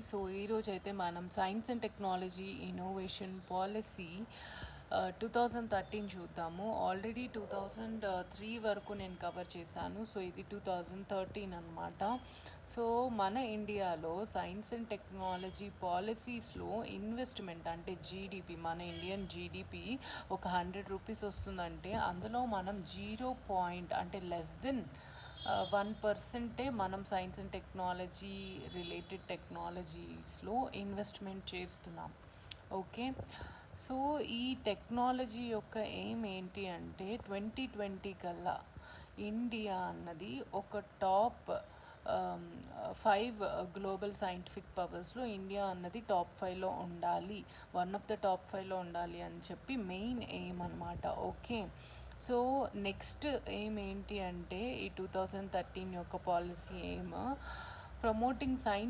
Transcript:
So ఈరోజైతే మనం science and technology innovation policy 2013 చూద్దాము. ఆల్రెడీ 2003 వరకు నేను కవర్ చేశాను. సో ఇది 2013 అనమాట. సో మన ఇండియాలో సైన్స్ అండ్ టెక్నాలజీ పాలసీస్లో ఇన్వెస్ట్మెంట్ అంటే జీడిపి, మన ఇండియన్ జీడిపి ఒక 100 రూపీస్ వస్తుందంటే అందులో మనం 0 అంటే లెస్ దెన్ 1% మనం సైన్స్ అండ్ టెక్నాలజీ రిలేటెడ్ టెక్నాలజీస్లో ఇన్వెస్ట్మెంట్ చేస్తున్నాం. ఓకే, సో ఈ టెక్నాలజీ యొక్క ఎయిమ్ ఏంటి అంటే 2020 కల్లా ఇండియా అన్నది ఒక టాప్ 5 గ్లోబల్ సైంటిఫిక్ పవర్స్లో ఇండియా అన్నది టాప్ 5లో ఉండాలి, వన్ ఆఫ్ ద టాప్ 5లో ఉండాలి అని చెప్పి మెయిన్ ఎయిమ్ అనమాట. ఓకే, సో నెక్స్ట్ ఎయిమ్ ఏంటి అంటే ఈ 2013 యొక్క పాలసీ ఎయిమ్ ప్రమోటింగ్ సైన్స్